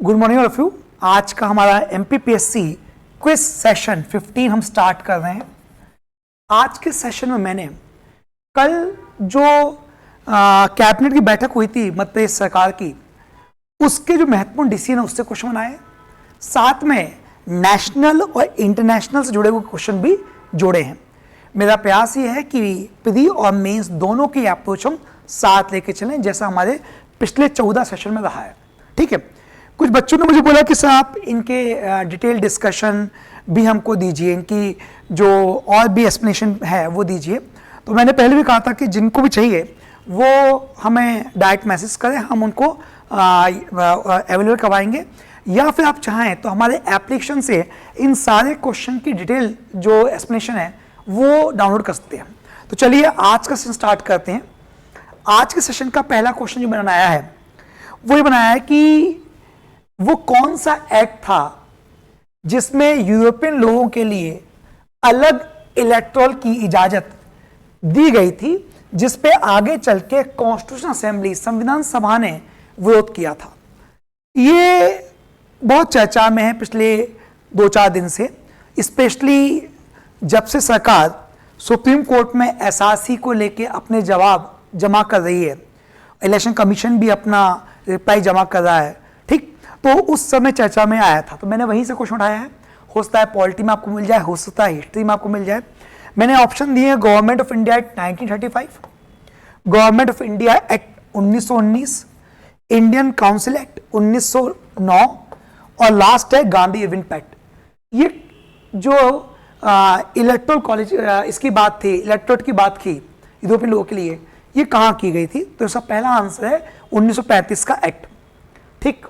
Good morning all of you. आज का हमारा MPPSC क्विज सेशन 15 हम स्टार्ट कर रहे हैं। आज के सेशन में मैंने कल जो कैबिनेट की बैठक हुई थी मध्य प्रदेश सरकार की, उसके जो महत्वपूर्ण डिसीजन है उससे क्वेश्चन बनाए, साथ में नेशनल और इंटरनेशनल से जुड़े हुए क्वेश्चन भी जोड़े हैं। मेरा प्रयास ये है कि प्री और मेंस दोनों की अप्रोच हम साथ लेके चलें, जैसा हमारे पिछले 14 सेशन में रहा है। ठीक है, कुछ बच्चों ने मुझे बोला कि सर आप इनके डिटेल डिस्कशन भी हमको दीजिए, इनकी जो और भी एक्सप्लेनेशन है वो दीजिए। तो मैंने पहले भी कहा था कि जिनको भी चाहिए वो हमें डायरेक्ट मैसेज करें, हम उनको अवेलेबल करवाएंगे, या फिर आप चाहें तो हमारे एप्लीकेशन से इन सारे क्वेश्चन की डिटेल जो एक्सप्लेनेशन है वो डाउनलोड कर सकते हैं। तो चलिए आज का सेशन स्टार्ट करते हैं। आज के सेशन का पहला क्वेश्चन जो मैंने बनाया है वो ये बनाया है कि वो कौन सा एक्ट था जिसमें यूरोपियन लोगों के लिए अलग इलेक्टोरल की इजाजत दी गई थी, जिस पे आगे चल के कॉन्स्टिट्यूशन असेंबली संविधान सभा ने विरोध किया था। ये बहुत चर्चा में है पिछले 2-4 दिन से, स्पेशली जब से सरकार सुप्रीम कोर्ट में एसआरसी को लेके अपने जवाब जमा कर रही है, इलेक्शन कमीशन भी अपना रिप्लाई जमा कर रहा है। ठीक, तो उस समय चर्चा में आया था, तो मैंने वहीं से क्वेश्चन उठाया है। हो सकता है पॉलिटी में आपको मिल जाए, हो सकता है हिस्ट्री में आपको मिल जाए। मैंने ऑप्शन दिए government of India act 1935, government of India act 1919, Indian council act 1909 और लास्ट है गांधी इरविन पैक्ट। ये जो इलेक्टोरल कॉलेज इसकी बात थी, इलेक्टोरेट की बात की यूरोपियन लोगों के लिए, ये कहाँ की गई थी? तो इसका पहला आंसर है 1935 का एक्ट। ठीक,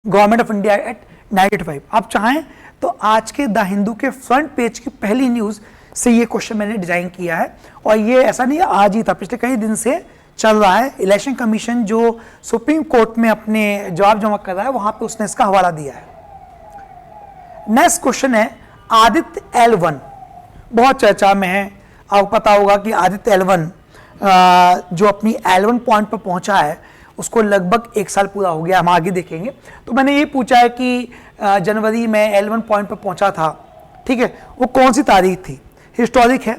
गवर्नमेंट ऑफ इंडिया एक्ट 1935। आप चाहें तो आज के द हिंदू के फ्रंट पेज की पहली न्यूज से ये क्वेश्चन मैंने डिजाइन किया है, और ये ऐसा नहीं आज ही था, पिछले कई दिन से चल रहा है। इलेक्शन कमीशन जो सुप्रीम कोर्ट में अपने जवाब जमा कर रहा है, वहां पे उसने इसका हवाला दिया है। नेक्स्ट क्वेश्चन है आदित्य L1, बहुत चर्चा में है। आपको पता होगा कि आदित्य L1 जो अपनी L1 पॉइंट पर पहुंचा है, उसको लगभग 1 साल पूरा हो गया, हम आगे देखेंगे। तो मैंने ये पूछा है कि जनवरी में L1 पॉइंट पर पहुंचा था, ठीक है, वो कौन सी तारीख थी? हिस्टोरिक है,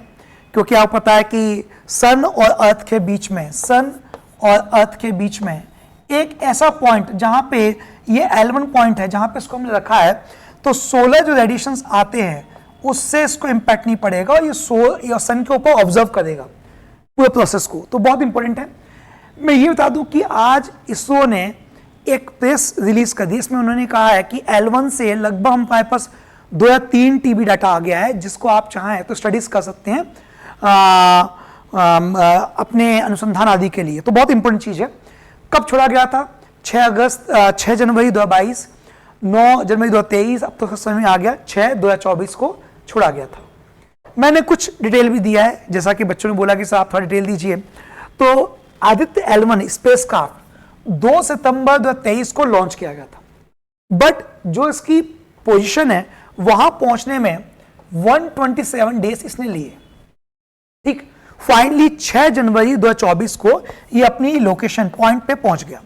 क्योंकि आपको पता है कि सन और अर्थ के बीच में, सन और अर्थ के बीच में एक ऐसा पॉइंट जहां पे ये L1 पॉइंट है, जहां पे इसको हमने रखा है, तो सोलर जो रेडिएशंस आते हैं उससे इसको इम्पैक्ट नहीं पड़ेगा, ये सन के ऊपर ऑब्जर्व करेगा पूरे प्रोसेस को। तो बहुत इंपॉर्टेंट है। मैं ये बता दूं कि आज इसरो ने एक प्रेस रिलीज कर दी, इसमें उन्होंने कहा है कि L1 से लगभग हमारे पास 2 या 3 TB डाटा आ गया है, जिसको आप चाहें तो स्टडीज कर सकते हैं अपने अनुसंधान आदि के लिए। तो बहुत इंपॉर्टेंट चीज है। कब छोड़ा गया था? 6 जनवरी 2022, 9 जनवरी 2023, अब तो समय आ गया 6 2024 को छोड़ा गया था। मैंने कुछ डिटेल भी दिया है, जैसा कि बच्चों ने बोला कि सर आप थोड़ा डिटेल दीजिए। तो आदित्य L1 स्पेसक्राफ्ट 2 सितंबर 2023 को लॉन्च किया गया था, बट जो इसकी पोजीशन है वहां पहुंचने में 127 डेज इसने लिए। ठीक, फाइनली 6 जनवरी 2024 को ये अपनी लोकेशन पॉइंट पे पहुंच गया,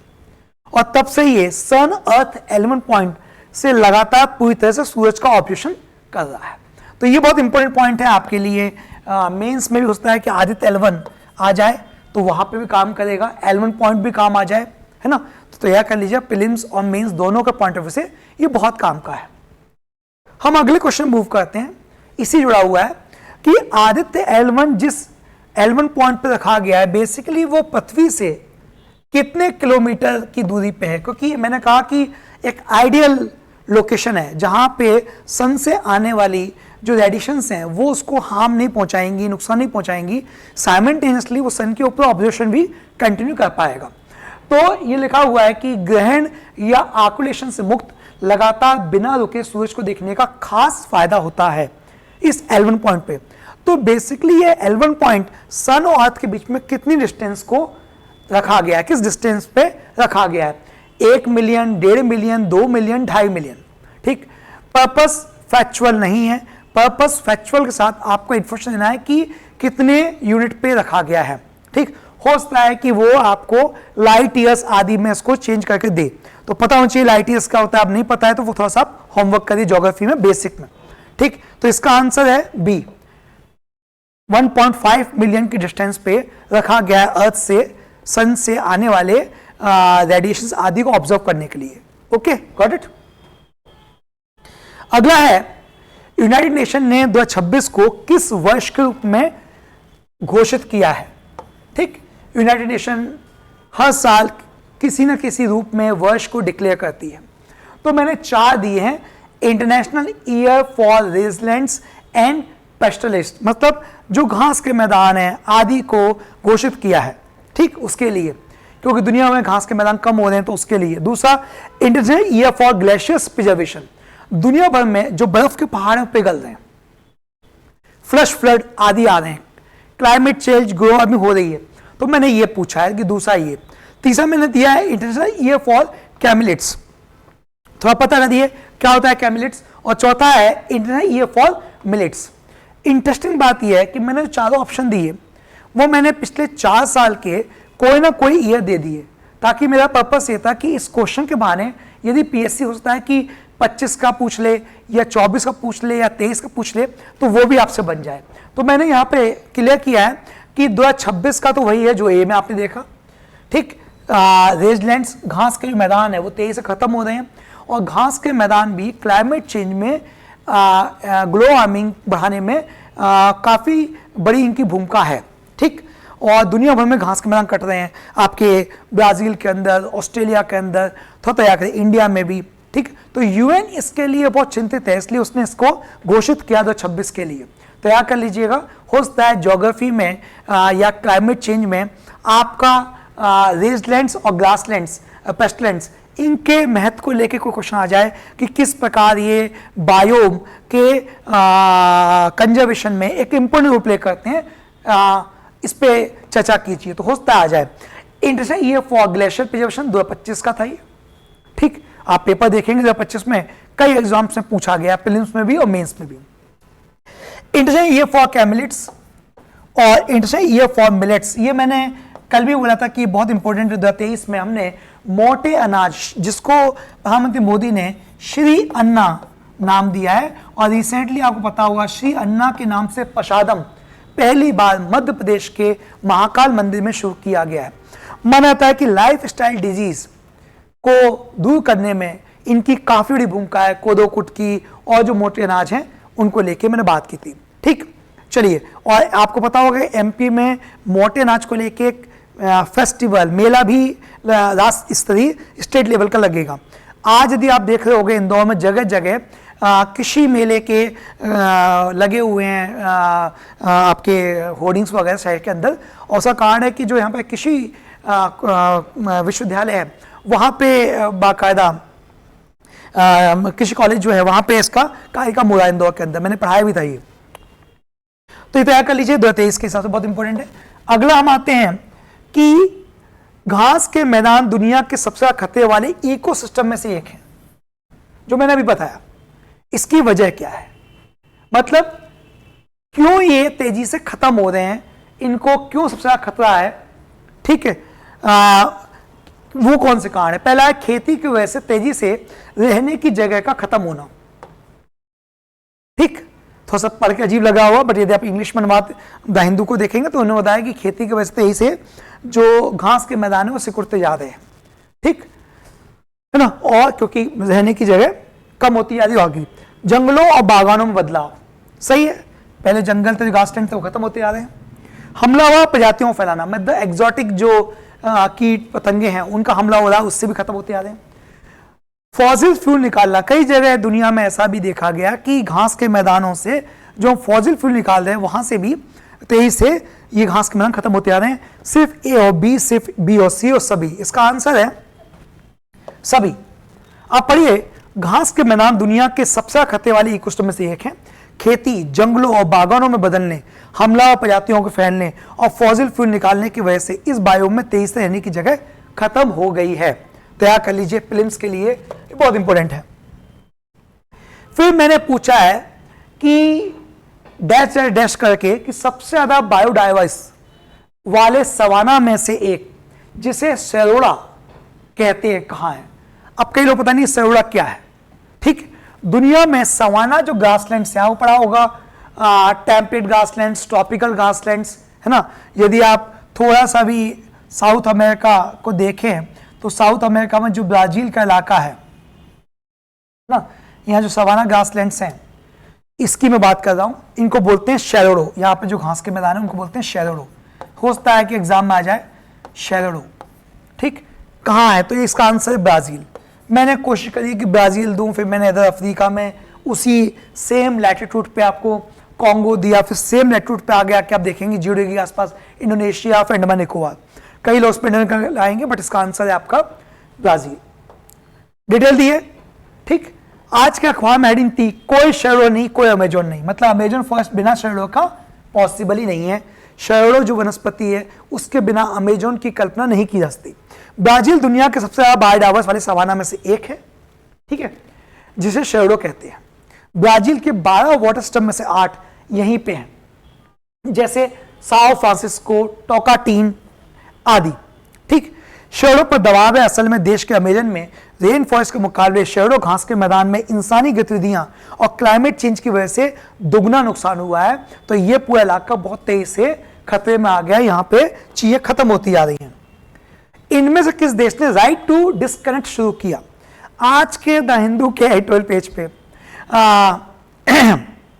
और तब से ये सन अर्थ L1 पॉइंट से लगातार पूरी तरह से सूरज का ऑपरेशन कर रहा है। तो ये बहुत इंपॉर्टेंट पॉइंट है आपके लिए। मेंस में भी हो सकता है कि आदित्य L1 आ जाए तो वहां पे भी काम करेगा, L1 पॉइंट भी काम आ जाए, है ना। तो तैयार कर लीजिए, प्रीलिम्स और मेंस दोनों के पॉइंट ऑफ व्यू से ये बहुत काम का है। हम अगले क्वेश्चन मूव करते हैं, इसी जुड़ा हुआ है कि आदित्य L1 जिस L1 पॉइंट पे रखा गया है, बेसिकली वो पृथ्वी से कितने किलोमीटर की दूरी पे है? क्योंकि मैंने कहा कि एक आइडियल लोकेशन है जहां पे सन से आने वाली जो रेडिएशंस हैं वो उसको हार्म नहीं पहुंचाएंगी, नुकसान नहीं पहुंचाएंगी, साइमल्टेनियसली वो सन के ऊपर ऑब्जर्वेशन भी कंटिन्यू कर पाएगा। तो ये लिखा हुआ है कि ग्रहण या आकुलेशन से मुक्त लगातार बिना रुके सूरज को देखने का खास फायदा होता है इस L1 पॉइंट पे। तो बेसिकली ये L1 पॉइंट सन और अर्थ के बीच में कितनी डिस्टेंस को रखा गया है, किस डिस्टेंस पे रखा गया है? 1 मिलियन, 1.5 मिलियन, 2 मिलियन, 2.5 मिलियन। ठीक, पर्पस फैक्चुअल नहीं है, पर्पस फैक्चुअल के साथ आपको इंफॉर्मेशन देना है कि कितने यूनिट पे रखा गया है। ठीक, हो सकता है कि वो आपको लाइट ईयर्स आदि में इसको चेंज करके दे। तो पता होना चाहिए लाइट ईयर्स क्या होता है, अब नहीं पता है तो वो थोड़ा सा होमवर्क करिए ज्योग्राफी में, बेसिक में। ठीक, तो इसका आंसर है बी, 1.5 मिलियन की डिस्टेंस पे रखा गया है अर्थ से, सन से आने वाले रेडिएशंस आदि को ऑब्जर्व करने के लिए। Okay, got it. अगला है, यूनाइटेड नेशन ने 2026 को किस वर्ष के रूप में घोषित किया है? ठीक, यूनाइटेड नेशन हर साल किसी न किसी रूप में वर्ष को डिक्लेयर करती है। तो मैंने 4 दिए हैं, इंटरनेशनल ईयर फॉर रेजलैंड्स एंड पेस्टलिस्ट, मतलब जो घास के मैदान है आदि को घोषित किया है। ठीक, उसके लिए, क्योंकि दुनिया में घास के मैदान कम हो रहे हैं तो उसके लिए। दूसरा, international year for glaciers preservation, दुनिया भर में जो बर्फ के पहाड़ पिघल रहे हैं, फ्लश फ्लड आदि आ रहे हैं, क्लाइमेट चेंज ग्लोबल हो रही है, तो मैंने ये पूछा है कि दूसरा ये। तीसरा मैंने दिया है इंटरनेशनल ईयर फॉर कैमिलेट्स, थोड़ा पता कर दिए क्या होता है कैमिलेट्स। और चौथा है international year for millets. Interesting बात यह है कि मैंने जो चारों ऑप्शन दिए वो मैंने पिछले 4 साल के कोई ना कोई ईयर दे दिए, ताकि मेरा पर्पस ये था कि इस क्वेश्चन के बहाने यदि पीएससी हो सकता है कि 25 का पूछ ले या 24 का पूछ ले या 23 का पूछ ले तो वो भी आपसे बन जाए। तो मैंने यहाँ पे क्लियर किया है कि 2026 का तो वही है जो ए में आपने देखा। ठीक, रेजलैंड्स घास के जो मैदान है वो तेजी से खत्म हो रहे हैं, और घास के मैदान भी क्लाइमेट चेंज में ग्लोबल वार्मिंग बढ़ाने में काफ़ी बड़ी इनकी भूमिका है। ठीक, और दुनिया भर में घास के मैदान कट रहे हैं, आपके ब्राज़ील के अंदर, ऑस्ट्रेलिया के अंदर, थोड़ा तैयार करें इंडिया में भी। ठीक, तो यूएन इसके लिए बहुत चिंतित है, इसलिए उसने इसको घोषित किया 2026 के लिए। तैयार कर लीजिएगा, हो सकता है ज्योग्राफी में या क्लाइमेट चेंज में आपका रेजलैंड्स और ग्रासलैंड्स, पेस्टलैंड्स, इनके महत्व को लेके कोई क्वेश्चन आ जाए कि किस प्रकार ये बायोम के कंजर्वेशन में एक इंपॉर्टेंट रोल प्ले करते हैं, इस पे चर्चा कीजिए, तो हो सकता है आ जाए। International year for glacier preservation 2025 का था ये। ठीक, आप पेपर देखेंगे 2025 में कई एग्जाम्स में पूछा गया, प्रीलिम्स में भी और मेंस में भी। इंटरनेशनल ईयर फॉर कैमिलेट्स और इंटरनेशनल ईयर फॉर मिलेट्स, ये मैंने कल भी बोला था कि बहुत इंपॉर्टेंट है। 2023 में हमने मोटे अनाज, जिसको प्रधानमंत्री मोदी ने श्री अन्ना नाम दिया है, और रिसेंटली आपको पता होगा श्री अन्ना के नाम से प्रसादम पहली बार मध्य प्रदेश के महाकाल मंदिर में शुरू किया गया है। माना जाता है कि लाइफ स्टाइल डिजीज को दूर करने में इनकी काफी बड़ी भूमिका है। कोदो कुटकी और जो मोटे अनाज हैं उनको लेके मैंने बात की थी। ठीक, चलिए, और आपको पता होगा एमपी में मोटे अनाज को लेके एक फेस्टिवल, मेला भी राष्ट्र स्तरीय, स्टेट लेवल का लगेगा। आज यदि आप देख रहे होंगे इंदौर में जगह जगह कृषि मेले के लगे हुए हैं, आपके होर्डिंग्स वगैरह शहर के अंदर। और उसका कारण है कि जो यहाँ पे कृषि विश्वविद्यालय है वहाँ पे बाकायदा कृषि कॉलेज जो है वहाँ पे इसका कार्य का मुड़ा इंदौर के अंदर, मैंने पढ़ाया भी था ये। तो ये तैयार कर लीजिए, 2023 के हिसाब से बहुत इंपॉर्टेंट है। अगला हम आते हैं कि घास के मैदान दुनिया के सबसे ज्यादा खतरे वाले इकोसिस्टम में से एक है, जो मैंने अभी बताया। इसकी वजह क्या है, मतलब क्यों ये तेजी से खत्म हो रहे हैं, इनको क्यों सबसे ज्यादा खतरा है। ठीक है, वो कौन से कारण है? पहला है खेती की वजह से तेजी से रहने की जगह का खत्म होना। ठीक, थोड़ा सा पढ़ के अजीब लगा हुआ, बट यदि आप इंग्लिश में अनुवाद द हिंदू को देखेंगे तो उन्होंने बताया कि खेती की वजह से तेजी से जो घास के मैदान है वो सिकुड़ते जा रहे हैं। ठीक है ना, और क्योंकि रहने की जगह कम होती जा रही होगी। जंगलों और बागानों में बदलाव, सही है, पहले जंगल थे, घास टेंट थे, वो खत्म होते जा रहे हैं। हमलावर प्रजातियों को फैलाना, मतलब एक्सोटिक जो कीट पतंगे हैं उनका हमला हो रहा है, उससे भी खत्म होते जा रहे हैं। फॉसिल फ्यूल निकालना, कई जगह दुनिया में ऐसा भी देखा गया कि घास के मैदानों से जो फॉसिल फ्यूल निकाल रहे हैं वहां से भी तेजी से ये घास के मैदान खत्म होते जा रहे हैं। सिर्फ ए और बी, सिर्फ बी और सी और सभी, इसका आंसर है सभी। आप पढ़िए, घास के मैदान दुनिया के सबसे खतरे वाले इकोसिस्टम में से एक है। खेती, जंगलों और बागानों में बदलने, हमलावर प्रजातियों के फैलने और फॉसिल फ्यूल निकालने की वजह से इस बायोम में तेजी से रहने की जगह खत्म हो गई है। तैयार कर लीजिए, प्रीलिम्स के लिए बहुत इंपॉर्टेंट है। फिर मैंने पूछा है कि डैश डैश डैश करके कि सबसे ज्यादा बायोडाइवर्स वाले सवाना में से एक, जिसे सेरोड़ा कहते हैं, कहां है? अब कई लोग पता नहीं सेरोड़ा क्या है। ठीक, दुनिया में सवाना जो ग्रासलैंड्स है, वो पड़ा होगा टेम्परेट ग्रासलैंड्स, ट्रॉपिकल ग्रासलैंड्स, है ना। यदि आप थोड़ा सा भी साउथ अमेरिका को देखें तो साउथ अमेरिका में जो ब्राजील का इलाका है ना, यहाँ जो सवाना ग्रासलैंड्स हैं, इसकी मैं बात कर रहा हूं, इनको बोलते हैं शेरोडो। यहाँ पे जो घास के मैदान है उनको बोलते हैं शेरोडो। हो सकता है कि एग्जाम में आ जाए शेरोडो। ठीक, कहाँ है? तो इसका आंसर है ब्राजील। मैंने कोशिश करी कि ब्राजील दूं, फिर मैंने इधर अफ्रीका में उसी सेम लैटिट्यूड पे आपको कॉन्गो दिया, फिर सेम लैटिट्यूड पे आ गया कि आप देखेंगे जीरो डिग्री के आसपास इंडोनेशिया, फिर अंडमान निकोबार। कई लोग स्पेन लाएंगे, बट इसका आंसर है आपका ब्राजील। डिटेल दी है। ठीक, आज के अखबार में हेडिंग थी कोई शेरोडो नहीं, कोई अमेजोन नहीं। मतलब अमेजोन फॉरेस्ट बिना शेरोडो का पॉसिबल ही नहीं है। शेरोडो जो वनस्पति है उसके बिना अमेजोन की कल्पना नहीं की जा सकती। ब्राजील दुनिया के सबसे ज्यादा बायोडाइवर्स वाले सवाना में से एक है, ठीक है, जिसे शेरोडो कहते हैं। ब्राजील के 12 वाटर स्टम्प में से 8 यहीं पे हैं, जैसे साओ फ्रांसिस्को, टोकाटीन आदि। ठीक, शेरोडो पर दबाव है। असल में देश के अमेजन में रेन फॉरेस्ट के मुकाबले शेरोडो घास के मैदान में इंसानी गतिविधियां और क्लाइमेट चेंज की वजह से दुगना नुकसान हुआ है। तो ये पूरा इलाका बहुत तेजी से खतरे में आ गया। यहां पे चीजें खत्म होती जा रही हैं। इनमें से किस देश ने राइट टू डिस्कनेक्ट शुरू किया? आज के द हिंदू के एडिटोरियल पेज पे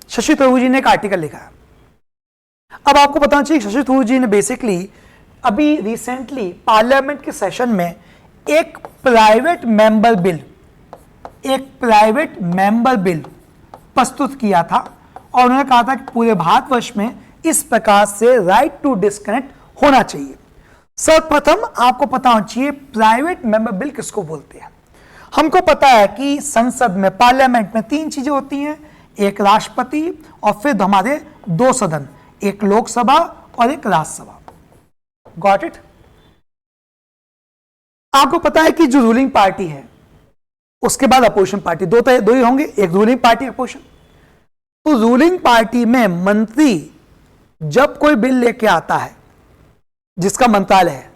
शशि थरूर जी ने एक आर्टिकल लिखा है। अब आपको पता चाहिए शशि थरूर जी ने बेसिकली अभी रिसेंटली पार्लियामेंट के सेशन में एक प्राइवेट मेंबर बिल प्रस्तुत किया था और उन्होंने कहा था कि पूरे भारतवर्ष में इस प्रकार से राइट टू डिस्कनेक्ट होना चाहिए। सर्वप्रथम आपको पता होना चाहिए प्राइवेट मेंबर बिल किसको बोलते हैं। हमको पता है कि संसद में, पार्लियामेंट में 3 चीजें होती हैं, एक राष्ट्रपति और फिर हमारे 2 सदन, एक लोकसभा और एक राज्यसभा। Got it? आपको पता है कि जो रूलिंग पार्टी है उसके बाद अपोजिशन पार्टी, दो ही होंगे, एक रूलिंग पार्टी, अपोजिशन। तो रूलिंग पार्टी में मंत्री जब कोई बिल लेके आता है जिसका मंत्रालय है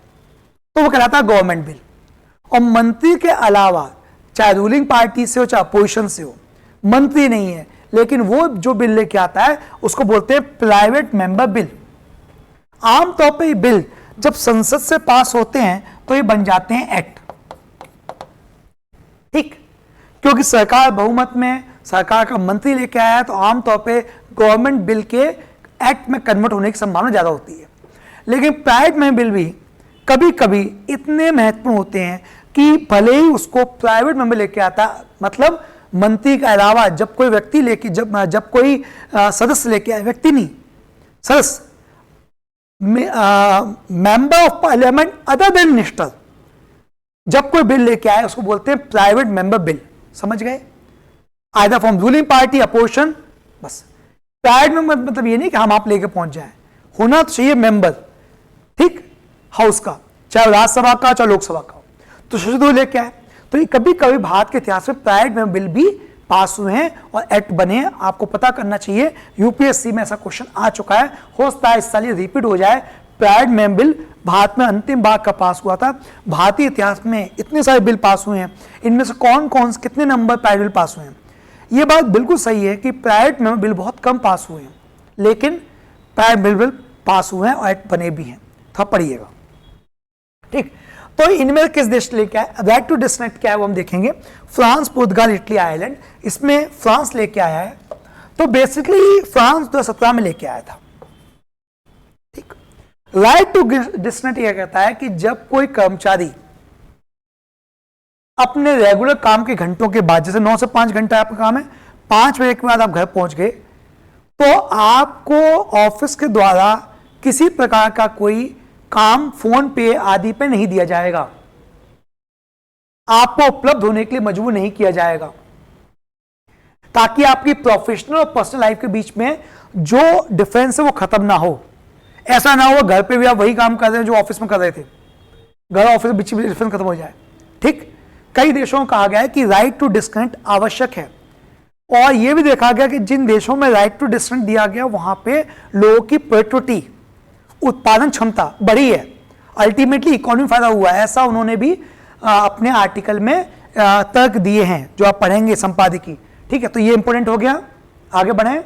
तो वो कहलाता है गवर्नमेंट बिल। और मंत्री के अलावा चाहे रूलिंग पार्टी से हो चाहे अपोजिशन से हो, मंत्री नहीं है लेकिन वो जो बिल लेके आता है उसको बोलते हैं प्राइवेट मेंबर बिल। आमतौर पर ये बिल जब संसद से पास होते हैं तो ये बन जाते हैं एक्ट। ठीक, क्योंकि सरकार बहुमत में सरकार का मंत्री लेके आया है तो आमतौर पे गवर्नमेंट बिल के एक्ट में कन्वर्ट होने की संभावना ज्यादा होती है। लेकिन प्राइवेट में बिल भी कभी कभी इतने महत्वपूर्ण होते हैं कि भले ही उसको प्राइवेट मेंबर लेके आता, मतलब मंत्री के अलावा जब कोई व्यक्ति लेके जब कोई सदस्य लेके आए, व्यक्ति नहीं सदस्य, member of parliament other than minister, जब कोई बिल लेके आए उसको बोलते हैं प्राइवेट मेंबर बिल। समझ गए? Either from ruling party, opposition, बस। प्राइवेट मेंबर मतलब ये नहीं कि हम आप लेके पहुंच जाए, होना तो चाहिए मेंबर, ठीक, हाउस का, चाहे राज्यसभा का चाहे लोकसभा का। तो शशि थरूर लेके आए। तो ये कभी कभी भारत के इतिहास में प्राइवेट मेंबर बिल भी पास हुए हैं और एक्ट बने हैं। आपको पता करना चाहिए, यूपीएससी में ऐसा क्वेश्चन आ चुका है, हो सकता है इस साल ये रिपीट हो जाए। प्राइवेट मेंबर बिल भारत में अंतिम बार कब पास हुआ था? भारतीय इतिहास में इतने सारे बिल पास हुए हैं, इनमें से कौन कौन से कितने नंबर प्राइवेट बिल पास हुए हैं? ये बात बिल्कुल सही है कि प्राइवेट मेंबर बिल बहुत कम पास हुए हैं, लेकिन प्राइवेट बिल पास हुए हैं और एक्ट बने भी हैं। था पढ़िएगा, ठीक। तो इनमें किस देश लेके आए? राइट टू डिस्कनेक्ट क्या है वो हम देखेंगे। फ्रांस, पुर्तगाल, इटली, आयरलैंड। इसमें फ्रांस लेके आया है। तो बेसिकली फ्रांस 2017 में लेके आया था, ठीक। राइट टू डिस्कनेक्ट यह कहता है कि जब कोई कर्मचारी अपने रेगुलर काम के घंटों के बाद, जैसे 9 से 5 घंटा आपका काम है, 5 बजे के बाद आप घर पहुंच गए, तो आपको ऑफिस के द्वारा किसी प्रकार का कोई काम फोन पे आदि पे नहीं दिया जाएगा, आपको उपलब्ध होने के लिए मजबूर नहीं किया जाएगा, ताकि आपकी प्रोफेशनल और पर्सनल लाइफ के बीच में जो डिफरेंस है वो खत्म ना हो। ऐसा ना हो घर पे भी आप वही काम कर रहे हैं जो ऑफिस में कर रहे थे, घर ऑफिस के बीच में डिफरेंस खत्म हो जाए, ठीक। कई देशों में कहा गया है कि राइट टू डिस्कनेक्ट आवश्यक है, और यह भी देखा गया कि जिन देशों में राइट टू डिस्कनेक्ट दिया गया वहां पे लोगों की प्रोडक्टिविटी, उत्पादन क्षमता बढ़ी है, अल्टीमेटली इकोनॉमी फायदा हुआ है, ऐसा उन्होंने भी अपने आर्टिकल में तर्क दिए हैं जो आप पढ़ेंगे संपादकीय। ठीक है, तो ये इंपॉर्टेंट हो गया। आगे बढ़े।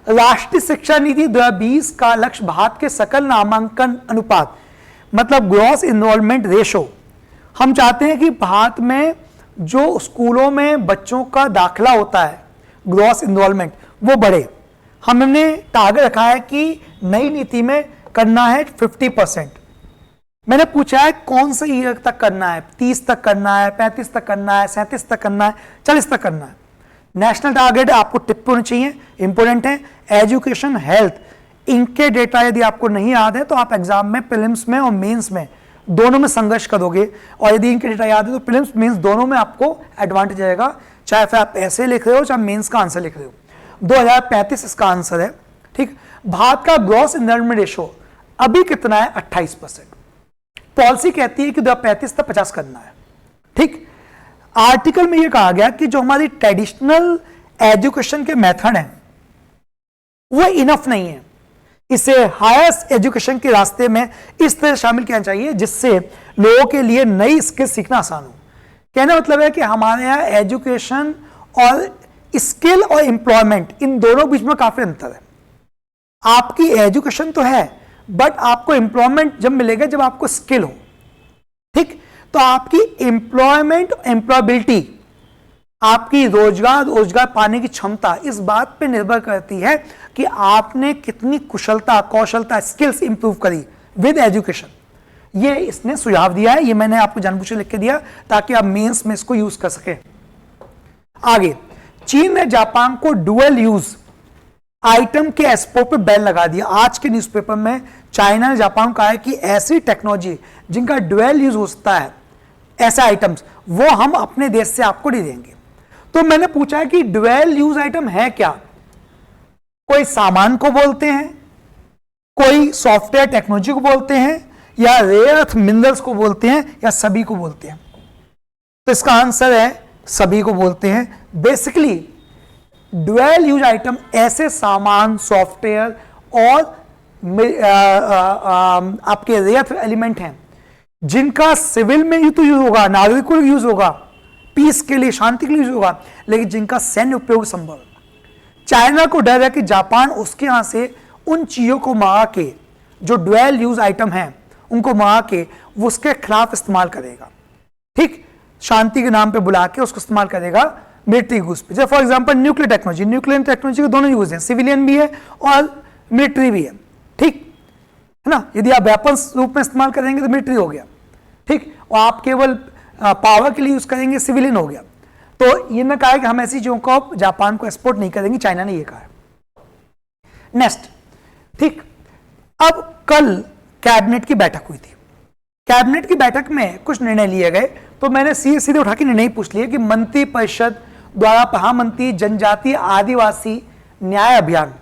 राष्ट्रीय शिक्षा नीति 2020 का लक्ष्य भारत के सकल नामांकन अनुपात, मतलब ग्रॉस इनरोलमेंट रेशो, हम चाहते हैं कि भारत में जो स्कूलों में बच्चों का दाखिला होता है, ग्रॉस इनरोलमेंट, वो बढ़े। हमने टारगेट रखा है कि नई नीति में करना है 50%। मैंने पूछा है कौन से ईयर तक करना है, 30 तक करना है, 35 तक करना है, 37 तक करना है, 40 तक करना है। नेशनल टारगेट आपको टिप होने चाहिए, इंपॉर्टेंट है। एजुकेशन, हेल्थ, इनके डेटा यदि आपको नहीं याद है तो आप एग्जाम में, प्रीलिम्स में और मेंस में दोनों में संघर्ष करोगे, और यदि इनके डेटा याद है तो प्रीलिम्स मेंस दोनों में आपको एडवांटेज आएगा, चाहे फिर आप ऐसे लिख रहे हो चाहे मेंस का आंसर लिख रहे हो। 2035 इसका आंसर है। ठीक, भारत का ग्रॉस इनरोलमेंट रेशो अभी कितना है? 28%। पॉलिसी कहती है कि 2035 तक 50 करना है। ठीक, आर्टिकल में यह कहा गया कि जो हमारी ट्रेडिशनल एजुकेशन के मेथड हैं वो इनफ नहीं है, इसे हायर एजुकेशन के रास्ते में इस तरह शामिल किया चाहिए जिससे लोगों के लिए नई स्किल सीखना आसान हो। कहने मतलब है कि हमारे यहाँ एजुकेशन और स्किल और एम्प्लॉयमेंट, इन दोनों बीच में काफी अंतर है। आपकी एजुकेशन तो है, बट आपको एम्प्लॉयमेंट जब मिलेगा जब आपको स्किल हो। ठीक, तो आपकी एम्प्लॉयमेंट, एम्प्लॉयबिलिटी, आपकी रोजगार पाने की क्षमता इस बात पे निर्भर करती है कि आपने कितनी कुशलता, कौशलता, स्किल्स इंप्रूव करी विद एजुकेशन। ये इसने सुझाव दिया है, ये मैंने आपको जानबूझ के लिख के दिया ताकि आप मेंस में इसको यूज कर सके। आगे, चीन ने जापान को डुअल यूज आइटम के एक्सपोर्ट पे बैन लगा दिया। आज के न्यूज़पेपर में चाइना ने जापान को कहा है कि ऐसी टेक्नोलॉजी जिनका डुअल यूज होता है, ऐसे आइटम्स, वो हम अपने देश से आपको नहीं देंगे। तो मैंने पूछा है कि डुअल यूज आइटम है क्या? कोई सामान को बोलते हैं, कोई सॉफ्टवेयर टेक्नोलॉजी को बोलते हैं, या रेयर अर्थ मिनरल्स को बोलते हैं, या सभी को बोलते हैं? तो इसका आंसर है सभी को बोलते हैं। बेसिकली डुअल यूज आइटम ऐसे सामान, सॉफ्टवेयर और आपके रेयर एलिमेंट हैं जिनका सिविल में तो यूज होगा, नागरिकों को यूज होगा, पीस के लिए, शांति के लिए यूज होगा, लेकिन जिनका सैन्य उपयोग संभव है। चाइना को डर है कि जापान उसके यहां से उन चीजों को मंगा के, जो डुअल यूज आइटम हैं उनको मंगा के वो उसके खिलाफ इस्तेमाल करेगा। ठीक, शांति के नाम पे बुला के उसको इस्तेमाल करेगा मिलिट्री यूज पे। जैसे फॉर एग्जांपल न्यूक्लियर टेक्नोलॉजी के दोनों यूज हैं, सिविलियन भी है और मिलिट्री भी है। ठीक है ना, यदि आप वेपन्स रूप में इस्तेमाल करेंगे तो मिलिट्री हो गया। ठीक, और आप केवल पावर के लिए यूज करेंगे, सिविलियन हो गया। तो ये ने कहा है कि हम ऐसी चीजों को जापान को एक्सपोर्ट नहीं करेंगे, चाइना ने ये कहा है। नेक्स्ट, ठीक, अब कल कैबिनेट की बैठक हुई थी। कैबिनेट की बैठक में कुछ निर्णय लिए गए, तो मैंने सीधे उठा के निर्णय पूछ लिए कि मंत्री परिषद द्वारा प्रधानमंत्री जनजातीय आदिवासी न्याय अभियान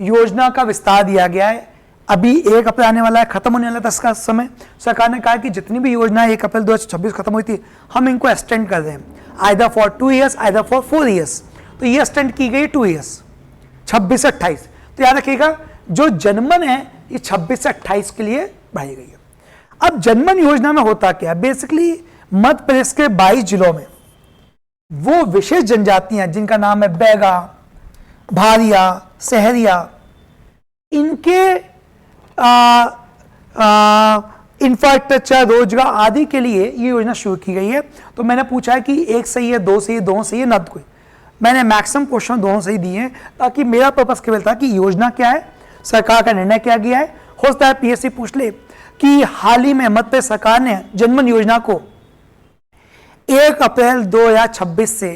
योजना का विस्तार दिया गया है। अभी 1 अप्रैल आने वाला है, खत्म होने वाला था इसका समय। सरकार ने कहा कि जितनी भी योजना 1 अप्रैल 2026 खत्म हुई थी, हम इनको एक्सटेंड कर रहे हैं, either for 2 years, either for 4 years. तो ये एक्सटेंड की गई 2 ईयर्स, 26 से 28। तो याद रखिएगा, जो जनमन है ये 26 से 28 के लिए बढ़ाई गई है। अब जनमन योजना में होता क्या है? बेसिकली मध्य प्रदेश के 22 जिलों में वो विशेष जनजातियां जिनका नाम है बैगा, भारिया, सहरिया, इनके इंफ्रास्ट्रक्चर, रोजगार आदि के लिए ये योजना शुरू की गई है। तो मैंने पूछा है कि 1 सही है, 2 सही है, दोनों सही है, ना कोई। मैंने मैक्सिमम क्वेश्चन दोनों सही दिए हैं ताकि मेरा पर्पस केवल था कि योजना क्या है, सरकार का निर्णय क्या गया है। हो सकता है पीएससी पूछ ले कि हाल ही में मध्य प्रदेश सरकार ने जनमन योजना को 1 अप्रैल 2026 से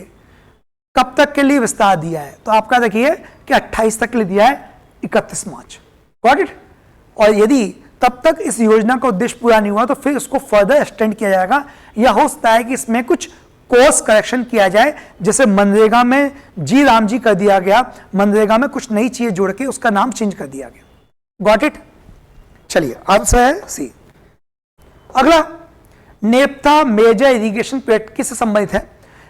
कब तक के लिए विस्तार दिया है? तो आपका देखिए कि 28 तक के लिए दिया है, 31 मार्च। Got it? और यदि तब तक इस योजना का उद्देश्य पूरा नहीं हुआ तो फिर इसको फर्दर एक्सटेंड किया जाएगा, या हो सकता है कि इसमें कुछ कोर्स करेक्शन किया जाए, जैसे मनरेगा में जी राम जी कर दिया गया, मनरेगा में कुछ नई चीजें जोड़ के उसका नाम चेंज कर दिया गया। Got it? चलिए, आंसर है सी। अगला, नेप्था मेजर इरिगेशन प्रोजेक्ट किससे संबंधित है?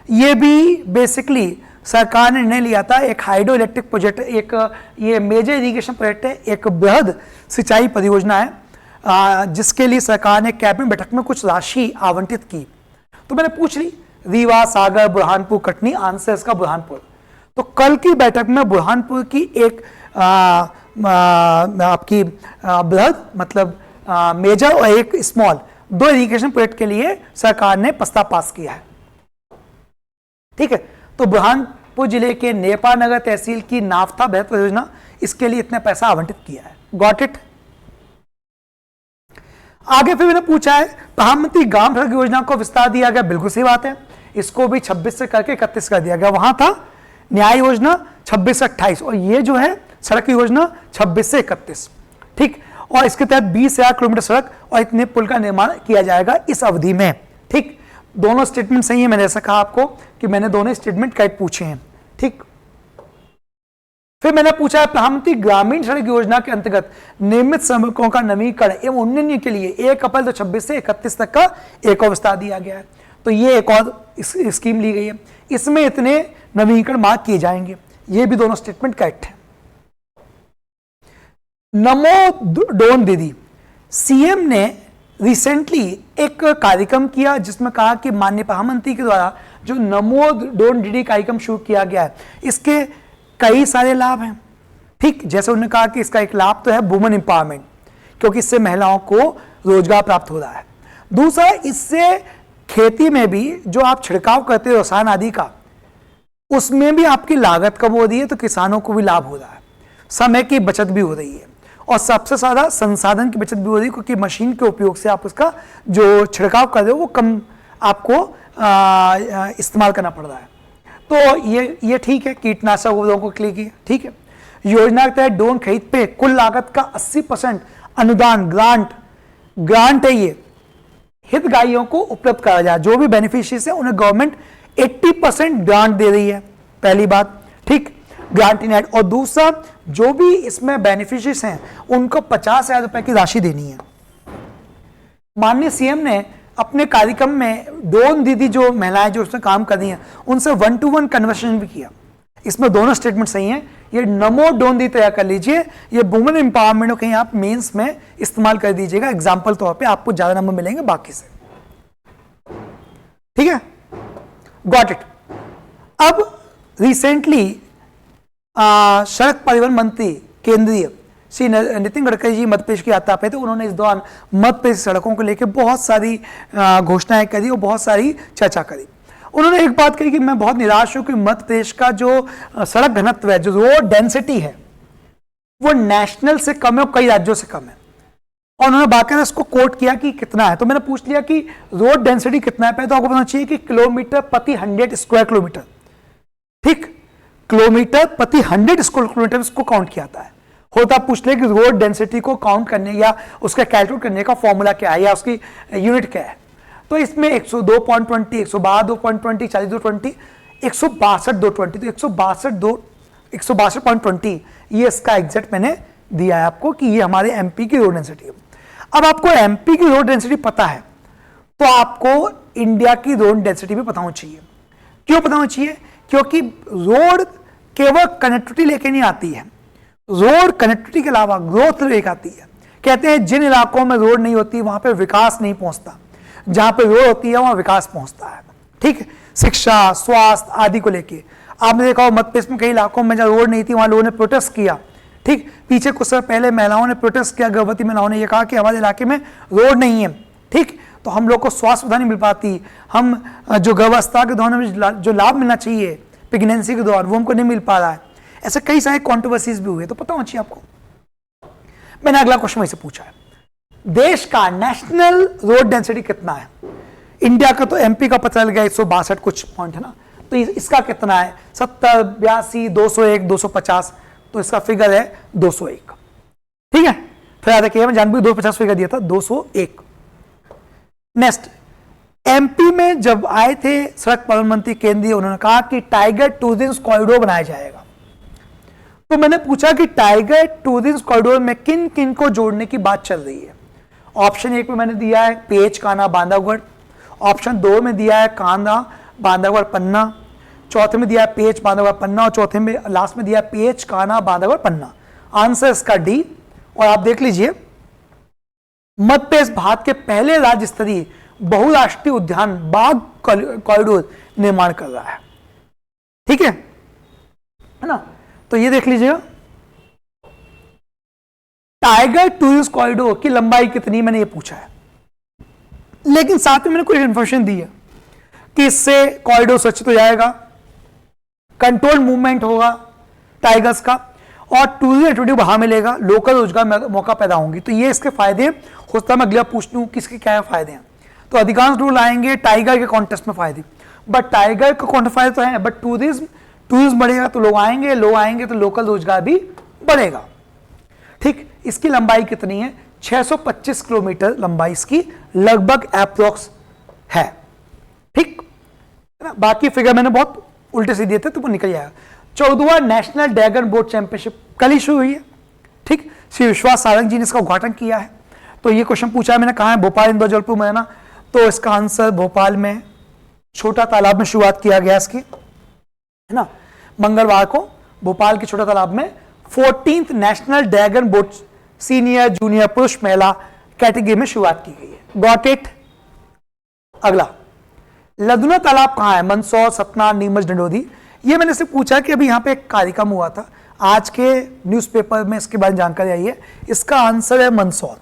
ये भी बेसिकली सरकार ने निर्णय लिया था, एक हाइड्रो इलेक्ट्रिक प्रोजेक्ट, एक ये मेजर इरिगेशन प्रोजेक्ट है, एक बृहद सिंचाई परियोजना है, जिसके लिए सरकार ने कैबिनेट बैठक में कुछ राशि आवंटित की। तो मैंने पूछ ली रीवा, सागर, बुरहानपुर, कटनी, आंसर इसका बुरहानपुर। तो कल की बैठक में बुरहानपुर की एक आपकी बृहद मतलब मेजर और एक स्मॉल, 2 इरिगेशन प्रोजेक्ट के लिए सरकार ने प्रस्ताव पास किया है। ठीक है, तो बुरहानपुर जिले के नेपा नगर तहसील की नाफ्ता बृहद परियोजना, इसके लिए इतना पैसा आवंटित किया है। Got it. आगे फिर मैंने पूछा है प्रधानमंत्री ग्राम सड़क योजना को विस्तार दिया गया, बिल्कुल सही बात है, इसको भी 26 से करके 31 कर दिया गया। वहां था न्याय योजना 26 से 28 और ये जो है सड़क योजना 26 से 31। ठीक, और इसके तहत 20,000 किलोमीटर सड़क और इतने पुल का निर्माण किया जाएगा इस अवधि में। ठीक, दोनों स्टेटमेंट सही है, मैंने ऐसा कहा आपको कि मैंने दोनों स्टेटमेंट करेक्ट पूछे हैं। ठीक, फिर मैंने पूछा है प्रधानमंत्री ग्रामीण सड़क योजना के अंतर्गत नियमित सड़कों का नवीनीकरण एवं उन्नयन के लिए 1 अप्रैल 2026 से 31 तक का एक और विस्तार दिया गया है। तो ये एक और स्कीम ली गई है, इसमें इतने नवीनीकरण मार्ग किए जाएंगे। ये भी दोनों स्टेटमेंट करेक्ट है। नमो ड्रोन दीदी, सीएम ने रिसेंटली एक कार्यक्रम किया जिसमें कहा कि माननीय प्रधानमंत्री के द्वारा जो नमो ड्रोन दीदी कार्यक्रम शुरू किया गया है, इसके कई सारे लाभ हैं। ठीक, जैसे उन्होंने कहा कि इसका एक लाभ तो है वुमेन एम्पावरमेंट, क्योंकि इससे महिलाओं को रोजगार प्राप्त हो रहा है। दूसरा, इससे खेती में भी जो आप छिड़काव करते हो रसायन आदि का, उसमें भी आपकी लागत कम हो रही है, तो किसानों को भी लाभ हो रहा है, समय की बचत भी हो रही है और सबसे ज्यादा संसाधन की बचत भी हो रही है, क्योंकि मशीन के उपयोग से आप उसका जो छिड़काव कर रहे हो वो कम आपको इस्तेमाल करना पड़ रहा है। तो ये ठीक है, कीटनाशक उद्योगों के लिए ठीक है। योजना के तहत ड्रोन खरीद पे कुल लागत का 80% अनुदान ग्रांट है, ये हितग्राहियों को उपलब्ध कराया जाए। जो भी बेनिफिशियरीज है उन्हें गवर्नमेंट 80% ग्रांट दे रही है, पहली बात। ठीक, ग्रांट इन एड। और दूसरा, जो भी इसमें बेनिफिशियरीज हैं उनको 50,000 रुपए की राशि देनी है। माननीय सीएम ने अपने कार्यक्रम में ड्रोन दीदी जो महिलाएं जो उसमें काम कर रही हैं उनसे 1-to-1 कन्वर्सेशन भी किया। इसमें दोनों स्टेटमेंट सही हैं। ये नमो ड्रोन दीदी तैयार कर लीजिए, ये वुमेन एम्पावरमेंट कहीं आप मेंस में इस्तेमाल कर दीजिएगा, एग्जाम्पल तौर पे आपको ज्यादा नंबर मिलेंगे बाकी से। ठीक है, गॉट इट। अब रिसेंटली सड़क परिवहन मंत्री केंद्रीय श्री नितिन गडकरी जी मध्य प्रदेश की यात्रा पे थे। उन्होंने इस दौरान मध्य प्रदेश सड़कों को लेकर बहुत सारी घोषणाएं करी और बहुत सारी चर्चा करी। उन्होंने एक बात कही कि मैं बहुत निराश हूं कि मध्य प्रदेश का जो सड़क घनत्व है, जो रोड डेंसिटी है, वो नेशनल से कम है और कई राज्यों से कम है। और उन्होंने बाकायदा इसको कोट किया कि कितना है। तो मैंने पूछ लिया कि रोड डेंसिटी कितना है, तो आपको पता चाहिए कि किलोमीटर प्रति 100 स्क्वायर किलोमीटर। ठीक, किलोमीटर प्रति 100 स्क्वायर किलोमीटर इसको काउंट किया जाता है। होता पूछ ले कि रोड डेंसिटी को काउंट करने या उसका कैलकुलेट करने का फॉर्मूला क्या है या उसकी यूनिट क्या है। तो इसमें 102.20, 112.20, 40.20, 162.20, तो 162.20 ये इसका एग्जैक्ट मैंने दिया है आपको कि ये हमारे एमपी की रोड डेंसिटी है। अब आपको एमपी की रोड डेंसिटी पता है तो आपको इंडिया की रोड डेंसिटी भी पता होनी चाहिए। क्यों पता होनी चाहिए? क्योंकि रोड केवल कनेक्टिविटी लेके नहीं आती है, रोड कनेक्टिविटी के अलावा ग्रोथ लेके आती है। कहते हैं जिन इलाकों में रोड नहीं होती वहां पे विकास नहीं पहुंचता, जहां पे रोड होती है वहां विकास पहुंचता है। ठीक है, शिक्षा, स्वास्थ्य आदि को लेके आपने देखा हो मध्य प्रदेश में कई इलाकों में जहां रोड नहीं थी वहां लोगों ने प्रोटेस्ट किया। ठीक, पीछे कुछ साल पहले महिलाओं ने प्रोटेस्ट किया, गर्भवती महिलाओं ने यह कहा कि हमारे इलाके में रोड नहीं है। ठीक, तो हम लोग को स्वास्थ्य सुविधा नहीं मिल पाती, हम जो गर्भावस्था के दौरान हमें जो लाभ मिलना चाहिए प्रेगनेंसी के दौरान वो हमको नहीं मिल पा रहा है। ऐसे कई सारे कॉन्ट्रोवर्सीज भी हुए, तो पता होना चाहिए आपको। मैंने अगला क्वेश्चन वहीं से पूछा है, देश का नेशनल रोड डेंसिटी कितना है? इंडिया का तो एमपी का पता लग गया 162 कुछ पॉइंट है ना, तो इसका कितना है? 70, 82, 201, 250, तो इसका फिगर है 201। ठीक है, फिर याद रखिए मैं जानबूझ 250 फिगर दिया था, 201। नेक्स्ट, एमपी में जब आए थे सड़क परिवहन मंत्री केंद्रीय, उन्होंने कहा कि टाइगर टूरिज्म कॉरिडोर बनाया जाएगा। तो मैंने पूछा कि टाइगर टूरिज्म कॉरिडोर में किन किन को जोड़ने की बात चल रही है। ऑप्शन 1 में मैंने दिया है पेच, कान्हा, बांधवगढ़। ऑप्शन 2 में दिया है कान्हा, बांधवगढ़ पन्ना, चौथे में दिया है पेच बांधवगढ़ पन्ना, और चौथे में लास्ट में दिया है पेच कान्हा बांधवगढ़ पन्ना। आंसर इसका डी। और आप देख लीजिए मध्य प्रदेश भारत के पहले राज्य स्तरीय बहुराष्ट्रीय उद्यान बाघ कॉरिडोर निर्माण कर रहा है। ठीक है ना, तो ये देख लीजिएगा टाइगर टूरिस्ट कॉरिडोर की लंबाई कितनी, मैंने ये पूछा है, लेकिन साथ में मैंने कुछ इंफॉर्मेशन दी है कि इससे कॉरिडोर स्वच्छ हो जाएगा, कंट्रोल मूवमेंट होगा टाइगर्स का, और टूरिज्म एक्टिविटी बढ़ा मिलेगा, लोकल रोजगार मौका पैदा होंगी। तो ये इसके फायदे हैं। होता मैं अगला पूछ लूँ किसके क्या फायदे हैं, तो अधिकांश लोग लाएंगे टाइगर के कॉन्टेस्ट में फायदे, बट टाइगर का कॉन्टेस्ट फायदे तो है, बट टूरिज्म बढ़ेगा तो लोग आएंगे तो लोकल रोजगार भी बढ़ेगा। ठीक, इसकी लंबाई कितनी है, 625 किलोमीटर लंबाई इसकी लगभग अप्रोक्स है। ठीक है ना, बाकी फिगर मैंने बहुत उल्टे से दिए थे तो वो निकल जाएगा। 14वां नेशनल ड्रैगन बोट चैंपियनशिप कल ही शुरू हुई है। ठीक, श्री विश्वास सारंग जी ने इसका उद्घाटन किया है। तो ये क्वेश्चन पूछा है मैंने, कहा है भोपाल, इंदौर, जबलपुर में है ना, तो इसका आंसर भोपाल में छोटा तालाब में शुरुआत किया गया इसकी, है ना। मंगलवार को भोपाल के छोटा तालाब में 14th national dragon boat senior junior पुरुष महिला कैटेगरी में शुरुआत की गई है। Got it. अगला लदुना तालाब कहां है, मंदसौर, सतना, नीमच, डंडोरी। ये मैंने से पूछा कि अभी यहाँ पे एक कार्यक्रम हुआ था, आज के न्यूज़पेपर में इसके बारे में जानकारी आई है। इसका आंसर है मंदसौर।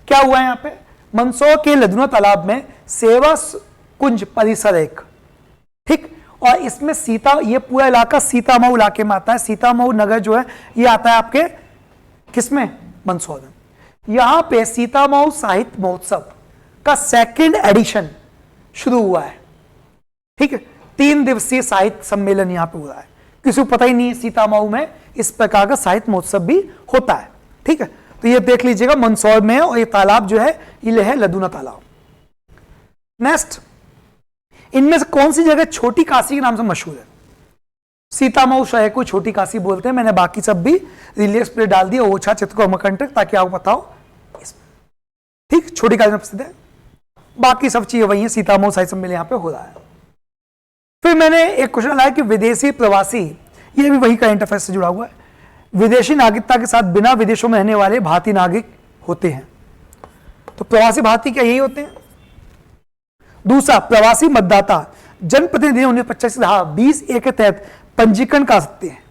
क्या हुआ है यहाँ पे, मंदसौर के लदुना तालाब में सेवा कुंज परिसर एक, ठीक, और इसमें ये पूरा इलाका सीतामऊ इलाके में आता है। सीतामऊ नगर जो है ये आता है आपके किसमें, मंदसौर में। यहां पे सीतामऊ साहित्य महोत्सव का 2nd एडिशन शुरू हुआ है। ठीक है, 3 दिवसीय साहित्य सम्मेलन यहां पे हो रहा है। किसी को पता ही नहीं है सीतामऊ में इस प्रकार का साहित्य महोत्सव भी होता है। ठीक है, तो ये देख लीजिएगा मंदसौर में है, और ये तालाब जो है ये है लदुना तालाब। नेक्स्ट, इनमें से कौन सी जगह छोटी काशी के नाम से मशहूर है। सीतामऊ शहर को छोटी काशी बोलते हैं। मैंने बाकी सब भी रिलीज पे डाल दिया, ओछा, चित्रकूट, अमरकंटक, ताकि आपको बताओ इसमें। ठीक, छोटी काशी में प्रसिद्ध है, बाकी सब चीजें वही है। सीतामऊ साहित्य सम्मेलन यहाँ पे हो रहा है। फिर मैंने एक क्वेश्चन लाया कि विदेशी प्रवासी, ये भी वही करंट अफेयर से जुड़ा हुआ है। विदेशी नागरिकता के साथ बिना विदेशों में रहने वाले भारतीय नागरिक होते हैं। तो प्रवासी भारतीय क्या यही होते हैं। दूसरा, प्रवासी मतदाता जनप्रतिनिधि 1985 के तहत पंजीकरण कर सकते हैं,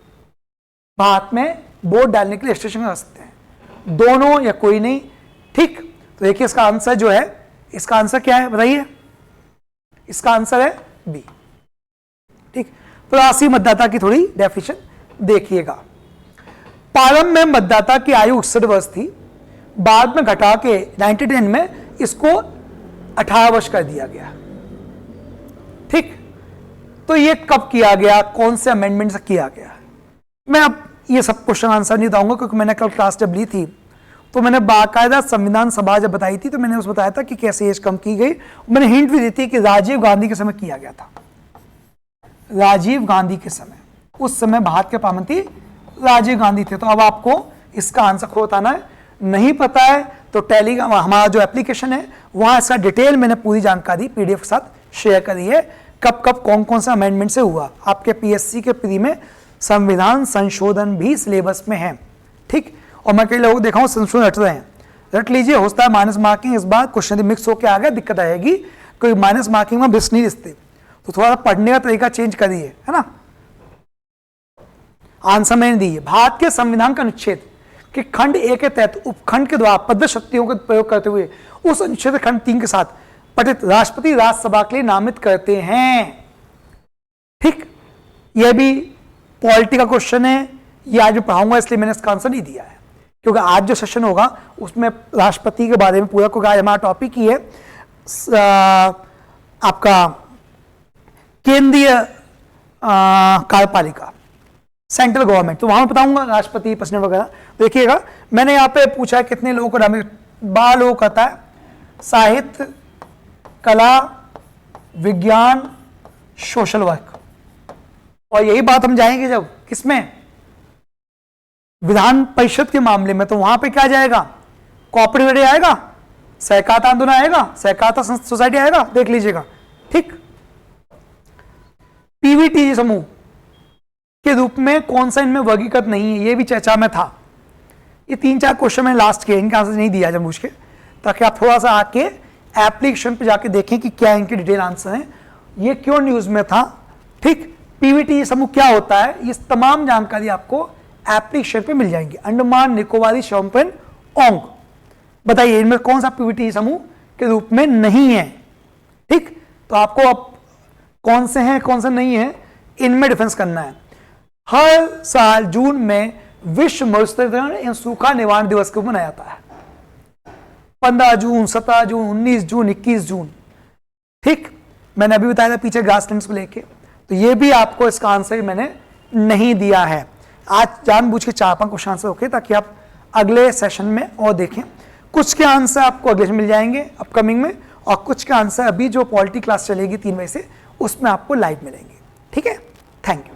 भारत में वोट डालने के लिए रजिस्ट्रेशन कर सकते हैं, दोनों या कोई नहीं। ठीक, तो देखिए इसका आंसर जो है, इसका आंसर क्या है बताइए, इसका आंसर है बी। ठीक, प्रवासी मतदाता की थोड़ी डेफिनेशन देखिएगा। प्रारंभ में मतदाता की आयु 61 वर्ष थी, बाद में घटा के 1910 में इसको 18 वर्ष कर दिया गया। ठीक, तो ये कब किया गया, कौन से अमेंडमेंट से किया गया। मैं अब ये सब क्वेश्चन आंसर नहीं दूंगा, क्योंकि मैंने कल क्लास जब ली थी तो मैंने बाकायदा संविधान सभा जब बताई थी तो मैंने उस बताया था कि कैसे एज कम की गई। मैंने हिंट भी दी थी कि राजीव गांधी के समय किया गया था। राजीव गांधी के समय, उस समय भारत के प्रधानमंत्री राजीव गांधी थे। तो अब आपको इसका आंसर खुद बताना है। नहीं पता है तो टेलीग्राम हमारा जो एप्लीकेशन है वहां इसका डिटेल मैंने पूरी जानकारी पीडीएफ के साथ शेयर करी है, कब कब कौन कौन सा अमेंडमेंट से हुआ। आपके पीएससी के प्री में संविधान संशोधन भी सिलेबस में है। ठीक, और मैं कई लोगों को देखा हूं संशोधन रट रहे हैं, रट लीजिए। होता है माइनस मार्किंग, इस बार क्वेश्चन मिक्स होकर आ गया, दिक्कत आएगी। कोई माइनस मार्किंग में बिस नहीं रिश्ते, तो थोड़ा सा पढ़ने का तरीका चेंज करिए, है ना। आंसर मैंने दी है, भारत के संविधान का अनुच्छेद कि खंड 1 के तहत उपखंड के द्वारा पद शक्तियों का प्रयोग करते हुए उस अनुच्छेद खंड 3 के साथ पठित राष्ट्रपति राज्यसभा के लिए नामित करते हैं। ठीक, यह भी पॉलिटी का क्वेश्चन है, ये आज मैं पढ़ाऊंगा, इसलिए मैंने इसका आंसर नहीं दिया है, क्योंकि आज जो सेशन होगा उसमें राष्ट्रपति के बारे में पूरा, क्योंकि आज हमारा टॉपिक ही है आपका केंद्रीय कार्यपालिका, सेंट्रल गवर्नमेंट। तो वहां बताऊंगा राष्ट्रपति, प्रेसिडेंट वगैरह। देखिएगा मैंने यहाँ पे पूछा है कितने लोगों को नामित, 12 लोगों को आता है। साहित्य, कला, विज्ञान, सोशल वर्क। और यही बात हम जाएंगे जब किसमें, विधान परिषद के मामले में, तो वहां पे क्या जाएगा, कोऑपरेटिव आएगा, सहकारिता आंदोलन आएगा, सहकारिता सोसाइटी आएगा, देख लीजिएगा। ठीक। पीवीटी समूह के रूप में कौन सा इनमें वर्गीकृत नहीं है, ये भी चर्चा में था। ये 3-4 क्वेश्चन मैंने लास्ट के इनके आंसर नहीं दिया जानबूझ के, ताकि आप थोड़ा सा आके एप्लीकेशन पे जाके देखें कि क्या इनके डिटेल आंसर हैं, ये क्यों न्यूज में था। ठीक, पीवीटी समूह क्या होता है, ये तमाम जानकारी आपको एप्लीकेशन पे मिल जाएंगी। अंडमान निकोबारी शोम्पेन ओंग, बताइए इनमें कौन सा पीवीटी समूह के रूप में नहीं है। ठीक, तो आपको अब कौन से हैं कौन से नहीं है इनमें डिफरेंस करना है। हर साल जून में विश्व मरुस्थलीकरण एवं सूखा निवारण दिवस को मनाया जाता है। 15 जून, 17 जून, 19 जून, 21 जून। ठीक, मैंने अभी बताया था पीछे ग्रासलैंड्स को लेके, तो ये भी आपको इसका आंसर मैंने नहीं दिया है। आज जानबूझ के 4-5 क्वेश्चन आंसर होके, ताकि आप अगले सेशन में और देखें। कुछ के आंसर आपको अगले मिल जाएंगे अपकमिंग में, और कुछ के आंसर अभी जो पॉलिटी क्लास चलेगी 3 बजे से, उसमें आपको लाइव मिलेंगे। ठीक है, थैंक यू।